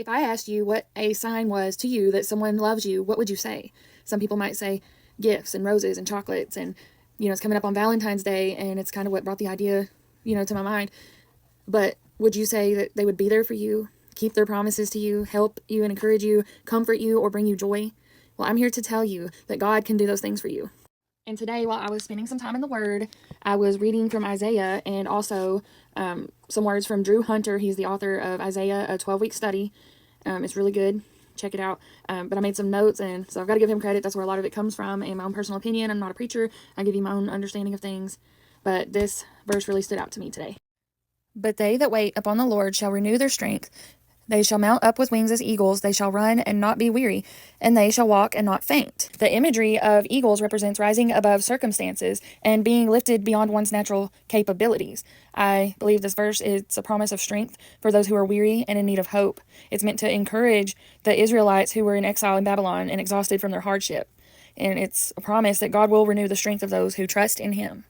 If I asked you what a sign was to you that someone loves you, what would you say? Some people might say gifts and roses and chocolates, and it's coming up on Valentine's Day, and it's kind of what brought the idea, to my mind. But would you say that they would be there for you, keep their promises to you, help you and encourage you, comfort you, or bring you joy? Well, I'm here to tell you that God can do those things for you. And today, while I was spending some time in the Word, I was reading from Isaiah and also some words from Drew Hunter. He's the author of Isaiah, a 12-week study. It's really good. Check it out. But I made some notes, and so I've got to give him credit. That's where a lot of it comes from, and my own personal opinion. I'm not a preacher. I give you my own understanding of things. But this verse really stood out to me today. But they that wait upon the Lord shall renew their strength. They shall mount up with wings as eagles. They shall run and not be weary, and they shall walk and not faint. The imagery of eagles represents rising above circumstances and being lifted beyond one's natural capabilities. I believe this verse is a promise of strength for those who are weary and in need of hope. It's meant to encourage the Israelites who were in exile in Babylon and exhausted from their hardship. And it's a promise that God will renew the strength of those who trust in Him.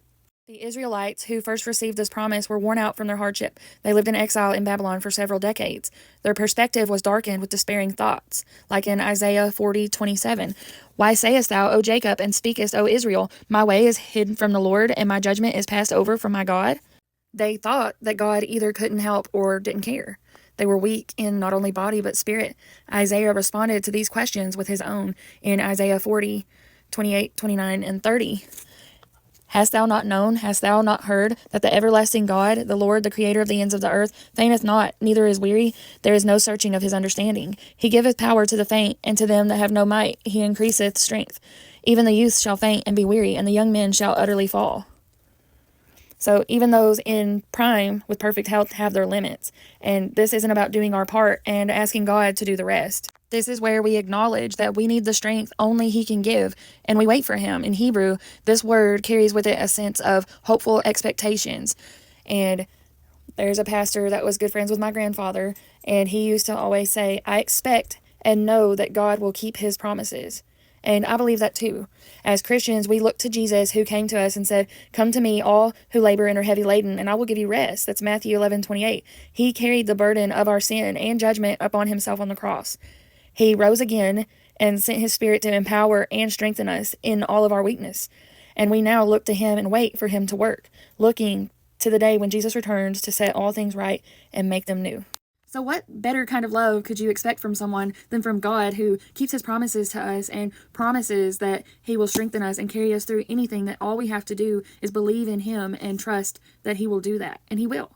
The Israelites who first received this promise were worn out from their hardship. They lived in exile in Babylon for several decades. Their perspective was darkened with despairing thoughts, like in Isaiah 40:27. Why sayest thou, O Jacob, and speakest, O Israel, my way is hidden from the Lord, and my judgment is passed over from my God? They thought that God either couldn't help or didn't care. They were weak in not only body but spirit. Isaiah responded to these questions with his own in Isaiah 40:28, 29, and 30. Hast thou not known, hast thou not heard, that the everlasting God, the Lord, the creator of the ends of the earth, fainteth not, neither is weary? There is no searching of his understanding. He giveth power to the faint, and to them that have no might he increaseth strength. Even the youth shall faint and be weary, and the young men shall utterly fall. So even those in prime with perfect health have their limits. And this isn't about doing our part and asking God to do the rest. This is where we acknowledge that we need the strength only He can give, and we wait for Him. In Hebrew, this word carries with it a sense of hopeful expectations. And there's a pastor that was good friends with my grandfather, and he used to always say, I expect and know that God will keep His promises. And I believe that too. As Christians, we look to Jesus, who came to us and said, come to me, all who labor and are heavy laden, and I will give you rest. That's Matthew 11:28. He carried the burden of our sin and judgment upon Himself on the cross. He rose again and sent His Spirit to empower and strengthen us in all of our weakness. And we now look to Him and wait for Him to work, looking to the day when Jesus returns to set all things right and make them new. So what better kind of love could you expect from someone than from God, who keeps His promises to us and promises that He will strengthen us and carry us through anything, that all we have to do is believe in Him and trust that He will do that, and He will.